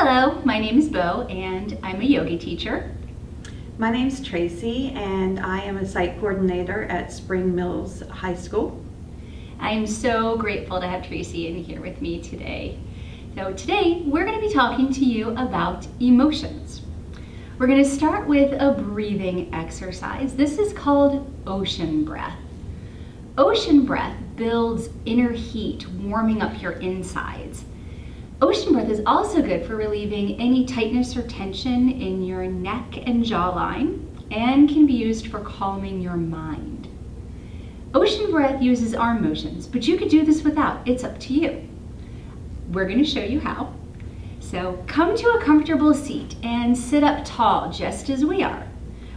Hello, my name is Bo and I'm a yoga teacher. My name's Tracy and I am a site coordinator at Spring Mills High School. I'm so grateful to have Tracy in here with me today. So today we're going to be talking to you about emotions. We're going to start with a breathing exercise. This is called ocean breath. Ocean breath builds inner heat, warming up your insides. Ocean breath is also good for relieving any tightness or tension in your neck and jawline and can be used for calming your mind. Ocean breath uses arm motions, but you could do this without. It's up to you. We're going to show you how. So come to a comfortable seat and sit up tall just as we are.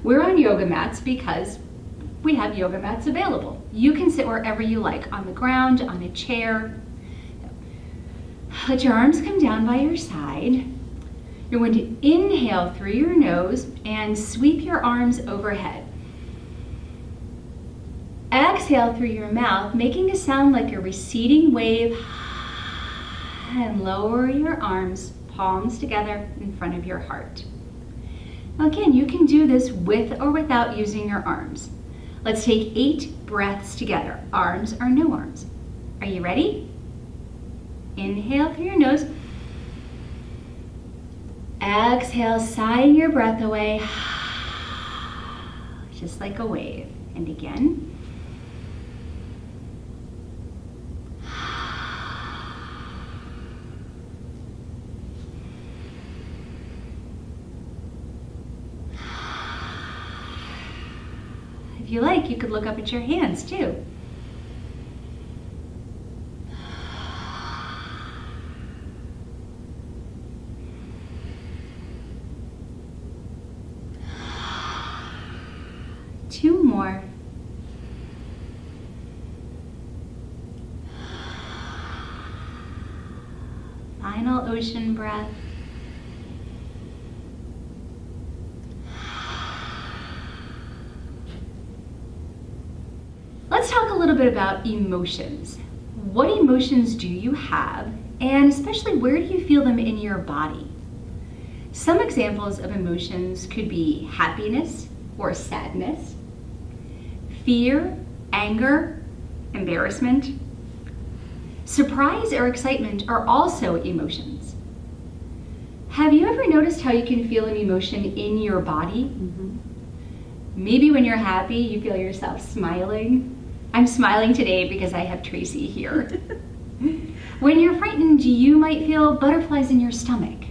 We're on yoga mats because we have yoga mats available. You can sit wherever you like, on the ground, on a chair. Let your arms come down by your side. You're going to inhale through your nose and sweep your arms overhead. Exhale through your mouth, making a sound like a receding wave, and lower your arms, palms together in front of your heart. Now again, you can do this with or without using your arms. Let's take 8 breaths together, arms or no arms. Are you ready? Inhale through your nose. Exhale, sighing your breath away, just like a wave. And again. If you like, you could look up at your hands too. Two more. Final ocean breath. Let's talk a little bit about emotions. What emotions do you have, and especially where do you feel them in your body? Some examples of emotions could be happiness or sadness, fear, anger, embarrassment. Surprise or excitement are also emotions. Have you ever noticed how you can feel an emotion in your body? Maybe when you're happy, you feel yourself smiling. I'm smiling today because I have Tracy here. When you're frightened, you might feel butterflies in your stomach.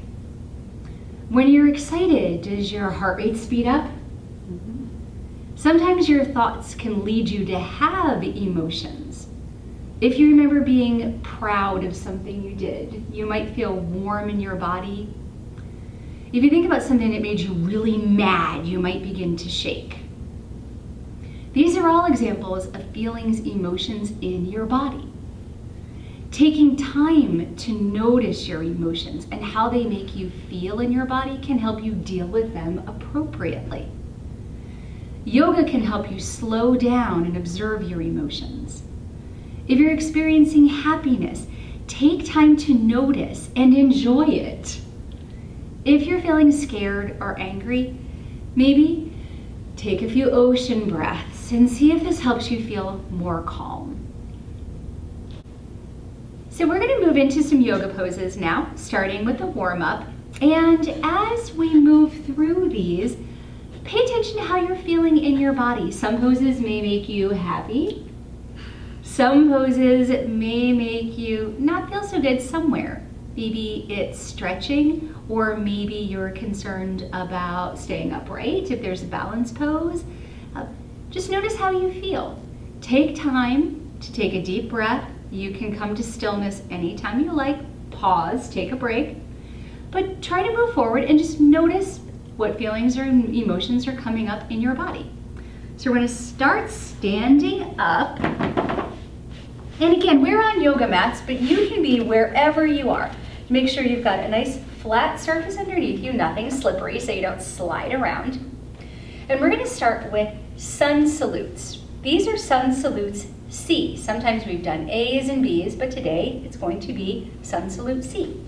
When you're excited, does your heart rate speed up? Sometimes your thoughts can lead you to have emotions. If you remember being proud of something you did, you might feel warm in your body. If you think about something that made you really mad, you might begin to shake. These are all examples of feelings, emotions in your body. Taking time to notice your emotions and how they make you feel in your body can help you deal with them appropriately. Yoga can help you slow down and observe your emotions. If you're experiencing happiness, take time to notice and enjoy it. If you're feeling scared or angry, maybe take a few ocean breaths and see if this helps you feel more calm. So we're going to move into some yoga poses now, starting with a warm-up. And as we move through these, pay attention to how you're feeling in your body. Some poses may make you happy. Some poses may make you not feel so good somewhere. Maybe it's stretching, or maybe you're concerned about staying upright if there's a balance pose. Just notice how you feel. Take time to take a deep breath. You can come to stillness anytime you like. Pause, take a break. But try to move forward and just notice what feelings or emotions are coming up in your body. So we're going to start standing up. And again, we're on yoga mats, but you can be wherever you are. Make sure you've got a nice flat surface underneath you, nothing slippery so you don't slide around. And we're going to start with sun salutes. These are sun salutes C. Sometimes we've done A's and B's, but today it's going to be sun salute C.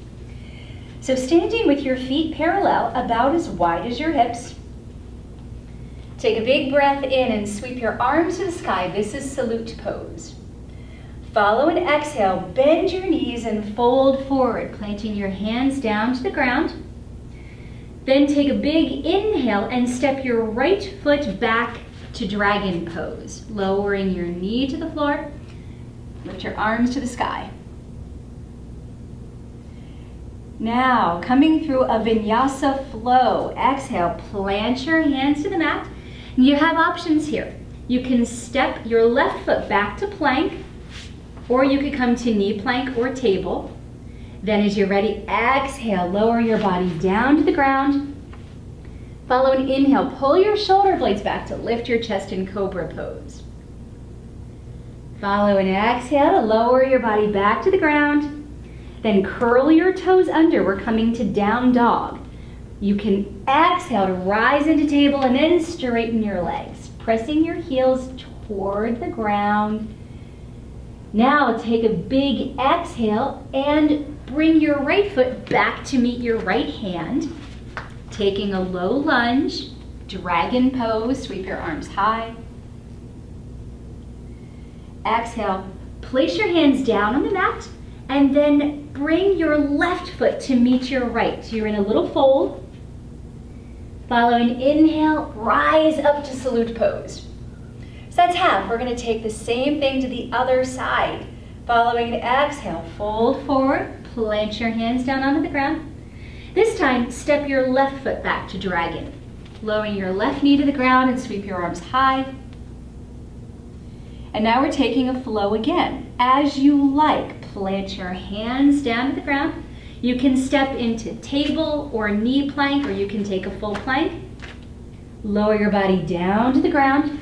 So standing with your feet parallel, about as wide as your hips. Take a big breath in and sweep your arms to the sky. This is salute pose. Follow and exhale, bend your knees and fold forward, planting your hands down to the ground. Then take a big inhale and step your right foot back to dragon pose, lowering your knee to the floor. Lift your arms to the sky. Now, coming through a vinyasa flow, exhale, plant your hands to the mat. You have options here. You can step your left foot back to plank, or you could come to knee plank or table. Then as you're ready, exhale, lower your body down to the ground. Follow an inhale, pull your shoulder blades back to lift your chest in cobra pose. Follow an exhale to lower your body back to the ground. Then curl your toes under. We're coming to down dog. You can exhale to rise into table and then straighten your legs, pressing your heels toward the ground. Now take a big exhale and bring your right foot back to meet your right hand. Taking a low lunge, dragon pose, sweep your arms high. Exhale, place your hands down on the mat and then bring your left foot to meet your right. So you're in a little fold. Follow an inhale, rise up to salute pose. So that's half. We're going to take the same thing to the other side. Following an exhale, fold forward, plant your hands down onto the ground. This time, step your left foot back to dragon. Lowering your left knee to the ground and sweep your arms high. And now we're taking a flow again. As you like, plant your hands down to the ground. You can step into table or knee plank, or you can take a full plank. Lower your body down to the ground.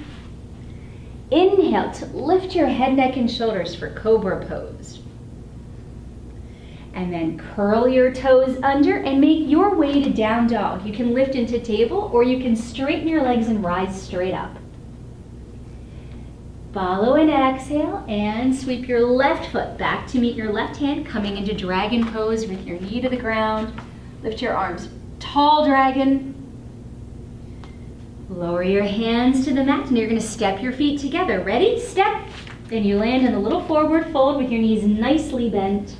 Inhale to lift your head, neck, and shoulders for cobra pose. And then curl your toes under and make your way to down dog. You can lift into table, or you can straighten your legs and rise straight up. Follow an exhale and sweep your left foot back to meet your left hand, coming into dragon pose with your knee to the ground. Lift your arms, tall dragon. Lower your hands to the mat and you're going to step your feet together. Ready? Step. And you land in a little forward fold with your knees nicely bent.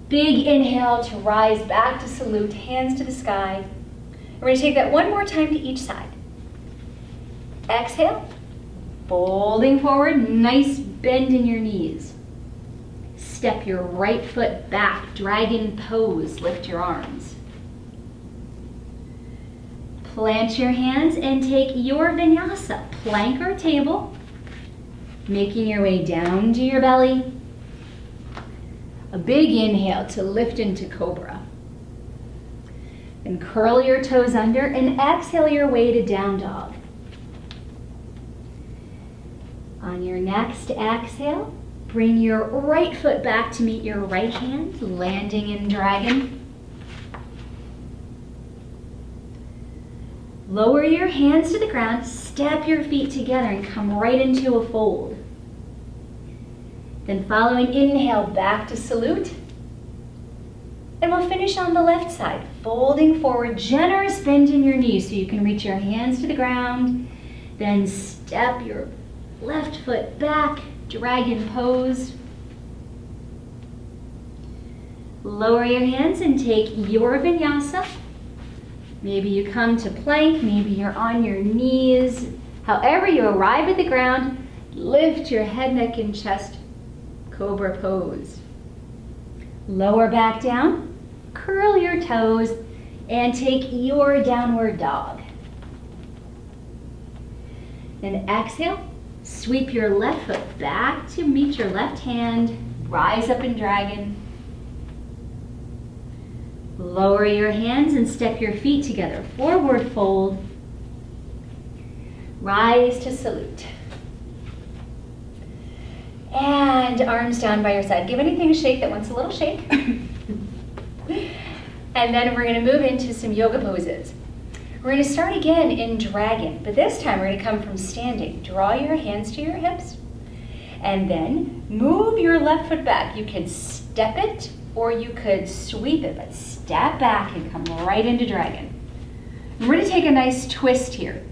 Big inhale to rise back to salute, hands to the sky. We're going to take that one more time to each side. Exhale. Folding forward, nice bend in your knees. Step your right foot back, dragon pose, lift your arms. Plant your hands and take your vinyasa, plank or table, making your way down to your belly. A big inhale to lift into cobra. Then curl your toes under and exhale your way to down dog. On your next exhale, bring your right foot back to meet your right hand, landing in dragon. Lower your hands to the ground, step your feet together and come right into a fold. Then following inhale, back to salute. And we'll finish on the left side, folding forward, generous bend in your knees so you can reach your hands to the ground. Then step your left foot back, dragon pose. Lower your hands and take your vinyasa. Maybe you come to plank, maybe you're on your knees. However you arrive at the ground, lift your head, neck, and chest, cobra pose. Lower back down, curl your toes, and take your downward dog. Then exhale. Sweep your left foot back to meet your left hand. Rise up in dragon. Lower your hands and step your feet together. Forward fold. Rise to salute. And arms down by your side. Give anything a shake that wants a little shake. And then we're going to move into some yoga poses. We're going to start again in dragon, but this time we're going to come from standing. Draw your hands to your hips, and then move your left foot back. You can step it, or you could sweep it, but step back and come right into dragon. We're going to take a nice twist here.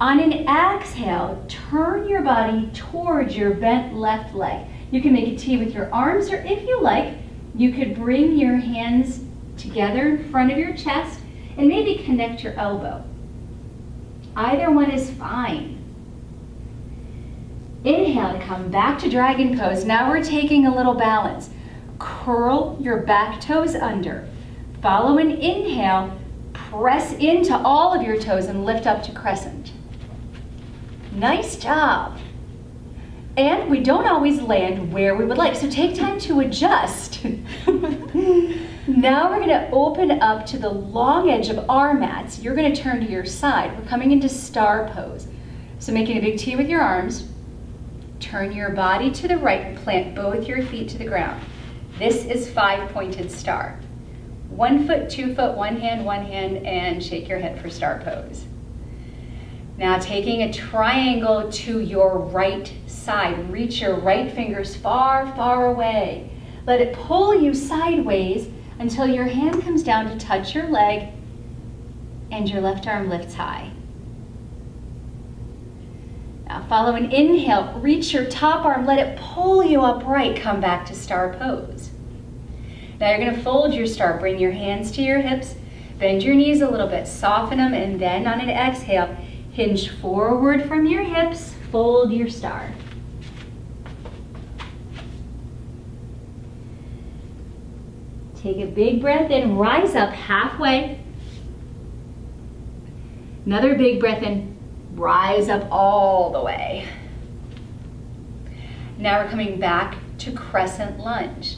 On an exhale, turn your body towards your bent left leg. You can make a T with your arms, or if you like, you could bring your hands together in front of your chest and maybe connect your elbow. Either one is fine. Inhale to come back to dragon pose. Now we're taking a little balance. Curl your back toes under. Follow an inhale, press into all of your toes and lift up to crescent. Nice job. And we don't always land where we would like, so take time to adjust. Now we're going to open up to the long edge of our mats. You're going to turn to your side. We're coming into star pose. So making a big T with your arms. Turn your body to the right and plant both your feet to the ground. This is 5-pointed star. 1 foot, 2 foot, one hand, and shake your head for star pose. Now taking a triangle to your right side. Reach your right fingers far, far away. Let it pull you sideways until your hand comes down to touch your leg and your left arm lifts high. Now follow an inhale, reach your top arm, let it pull you upright, come back to star pose. Now you're gonna fold your star, bring your hands to your hips, bend your knees a little bit, soften them, and then on an exhale, hinge forward from your hips, fold your star. Take a big breath in, rise up halfway. Another big breath in, rise up all the way. Now we're coming back to crescent lunge.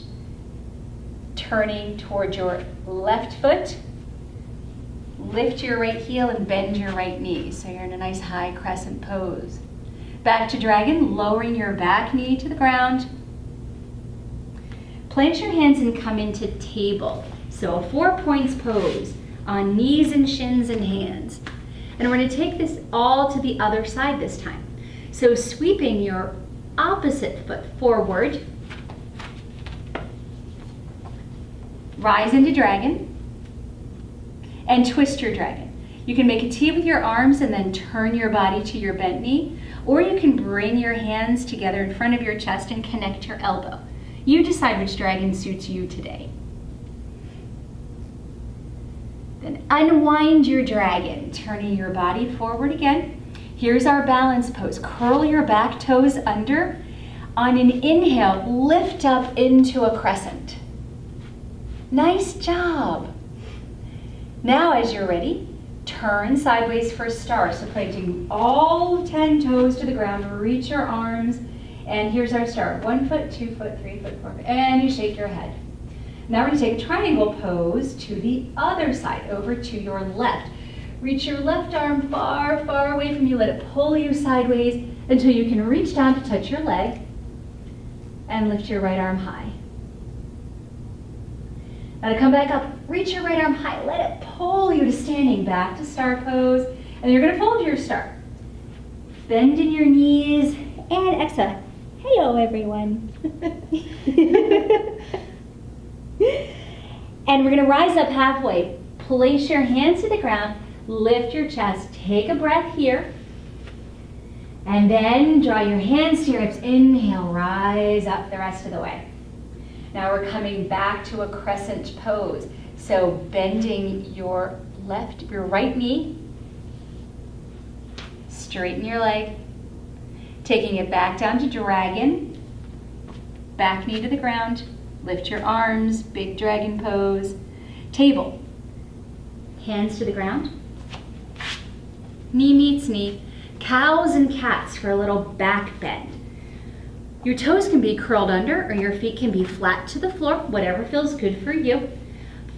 Turning toward your left foot, lift your right heel and bend your right knee. So you're in a nice high crescent pose. Back to dragon, lowering your back knee to the ground. Plant your hands and come into table. So a 4 points pose on knees and shins and hands. And we're going to take this all to the other side this time. So sweeping your opposite foot forward. Rise into dragon. And twist your dragon. You can make a T with your arms and then turn your body to your bent knee. Or you can bring your hands together in front of your chest and connect your elbow. You decide which dragon suits you today. Then unwind your dragon, turning your body forward again. Here's our balance pose. Curl your back toes under. On an inhale, lift up into a crescent. Nice job. Now as you're ready, turn sideways for a star. So planting all 10 toes to the ground, reach your arms. And here's our star, 1 foot, 2 foot, 3 foot, 4 foot, and you shake your head. Now we're gonna take a triangle pose to the other side, over to your left. Reach your left arm far, far away from you, let it pull you sideways until you can reach down to touch your leg and lift your right arm high. Now to come back up, reach your right arm high, let it pull you to standing, back to star pose, and you're gonna fold your star. Bend in your knees and exhale. Hello, everyone. And we're going to rise up halfway. Place your hands to the ground, lift your chest, take a breath here, and then draw your hands to your hips. Inhale, rise up the rest of the way. Now we're coming back to a crescent pose. So bending your right knee, straighten your leg, taking it back down to dragon, back knee to the ground, lift your arms, big dragon pose. Table, hands to the ground, knee meets knee, cows and cats for a little back bend. Your toes can be curled under or your feet can be flat to the floor, whatever feels good for you.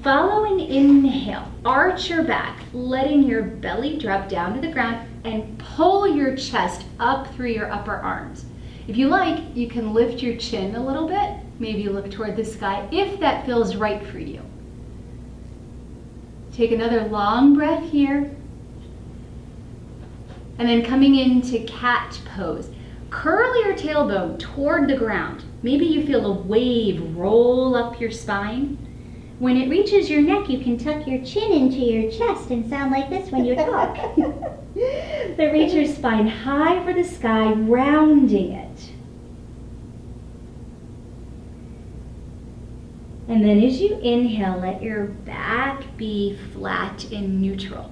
Follow an inhale, arch your back, letting your belly drop down to the ground and pull your chest up through your upper arms. If you like, you can lift your chin a little bit, maybe look toward the sky if that feels right for you. Take another long breath here. And then coming into cat pose. curl your tailbone toward the ground. Maybe you feel a wave roll up your spine. When it reaches your neck, you can tuck your chin into your chest and sound like this when you talk. Then reach your spine high for the sky, rounding it. And then as you inhale, let your back be flat and neutral.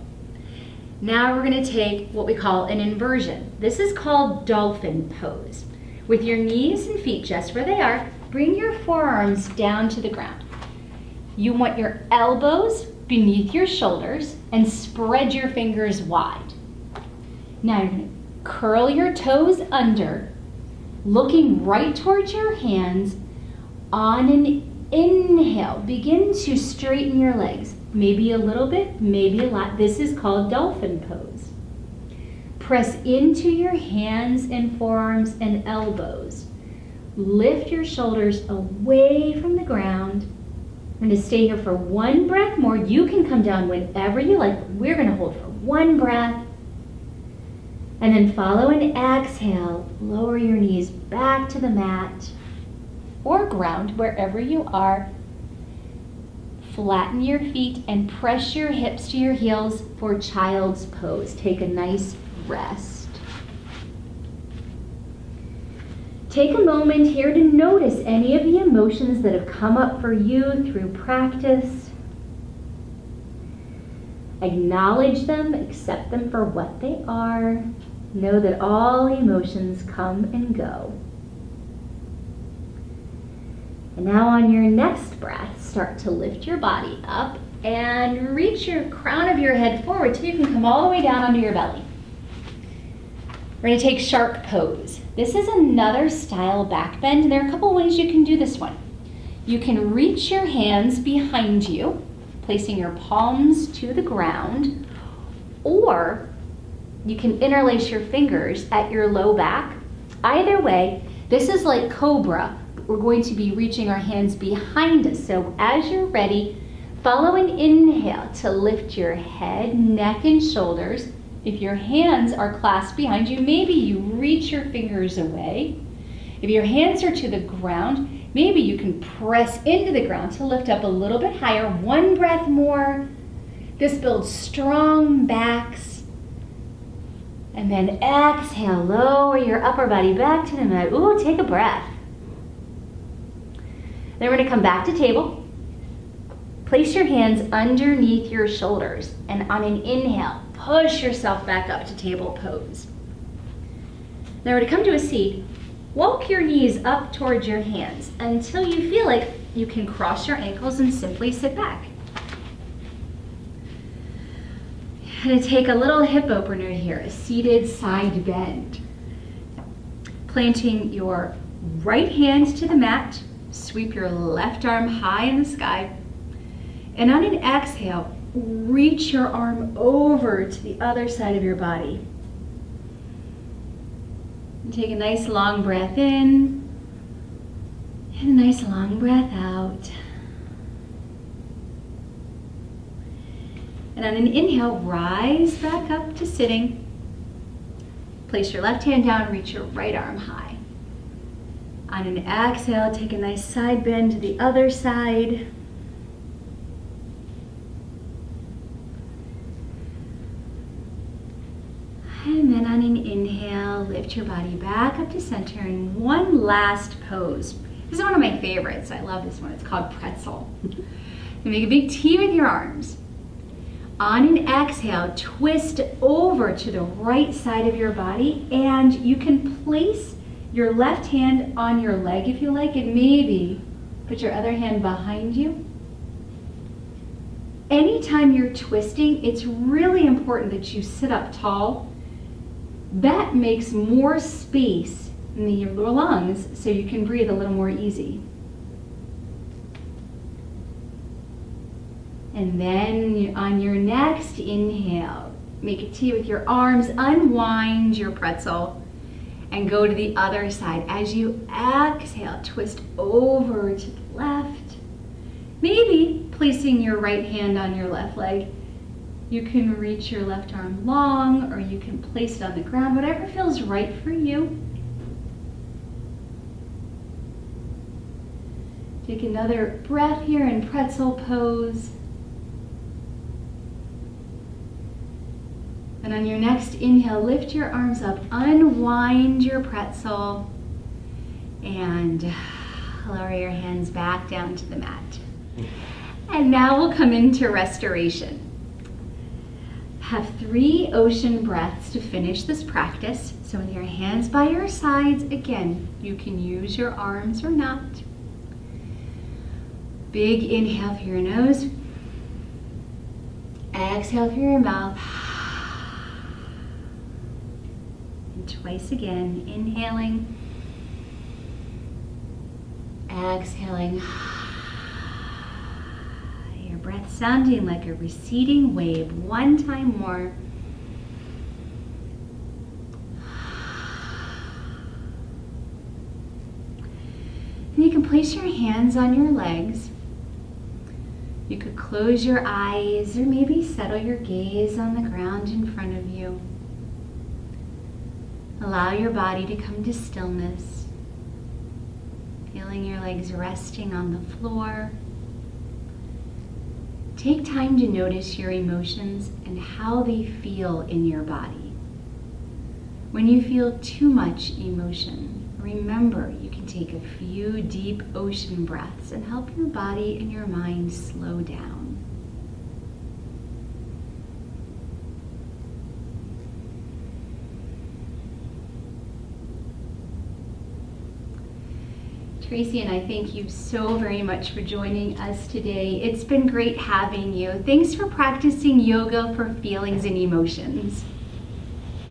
Now we're going to take what we call an inversion. This is called Dolphin Pose. With your knees and feet just where they are, bring your forearms down to the ground. You want your elbows beneath your shoulders and spread your fingers wide. Now you're going to curl your toes under, looking right towards your hands. On an inhale, begin to straighten your legs. Maybe a little bit, maybe a lot. This is called Dolphin Pose. Press into your hands and forearms and elbows. Lift your shoulders away from the ground. We're going to stay here for one breath more. You can come down whenever you like. We're going to hold for one breath. And then follow an exhale. Lower your knees back to the mat or ground, wherever you are. Flatten your feet and press your hips to your heels for Child's Pose. Take a nice rest. Take a moment here to notice any of the emotions that have come up for you through practice. Acknowledge them, accept them for what they are. Know that all emotions come and go. And now on your next breath, start to lift your body up and reach your crown of your head forward till you can come all the way down onto your belly. We're going to take Shark Pose. This is another style back bend, and there are a couple ways you can do this one. You can reach your hands behind you, placing your palms to the ground, or you can interlace your fingers at your low back. Either way, this is like Cobra. We're going to be reaching our hands behind us. So as you're ready, follow an inhale to lift your head, neck, and shoulders. If your hands are clasped behind you, maybe you reach your fingers away. If your hands are to the ground, maybe you can press into the ground to lift up a little bit higher. One breath more. This builds strong backs. And then exhale, lower your upper body back to the mat. Ooh, take a breath. Then we're going to come back to table. Place your hands underneath your shoulders, and on an inhale, push yourself back up to table pose. Now we're going to come to a seat. Walk your knees up towards your hands until you feel like you can cross your ankles and simply sit back. I'm going to take a little hip opener here, a seated side bend. Planting your right hand to the mat. Sweep your left arm high in the sky. And on an exhale, reach your arm over to the other side of your body. And take a nice long breath in and a nice long breath out. And on an inhale, rise back up to sitting. Place your left hand down, reach your right arm high. On an exhale, take a nice side bend to the other side. And then on an inhale, lift your body back up to center in one last pose. This is one of my favorites. I love this one. It's called Pretzel. You make a big T with your arms. On an exhale, twist over to the right side of your body, and you can place your left hand on your leg if you like, and maybe put your other hand behind you. Anytime you're twisting, it's really important that you sit up tall. That makes more space in your lungs so you can breathe a little more easy. And then on your next inhale, make a T with your arms, unwind your pretzel, and go to the other side. As you exhale, twist over to the left. Maybe placing your right hand on your left leg. You can reach your left arm long, or you can place it on the ground, whatever feels right for you. Take another breath here in Pretzel Pose. And on your next inhale, lift your arms up, unwind your pretzel, and lower your hands back down to the mat. And now we'll come into restoration. Have 3 ocean breaths to finish this practice. So with your hands by your sides, again, you can use your arms or not. Big inhale through your nose. Exhale through your mouth. And twice again, inhaling. Exhaling. Your breath sounding like a receding wave. One time more. And you can place your hands on your legs. You could close your eyes or maybe settle your gaze on the ground in front of you. Allow your body to come to stillness. Feeling your legs resting on the floor. Take time to notice your emotions and how they feel in your body. When you feel too much emotion, remember you can take a few deep ocean breaths and help your body and your mind slow down. Tracy and I thank you so very much for joining us today. It's been great having you. Thanks for practicing yoga for feelings and emotions.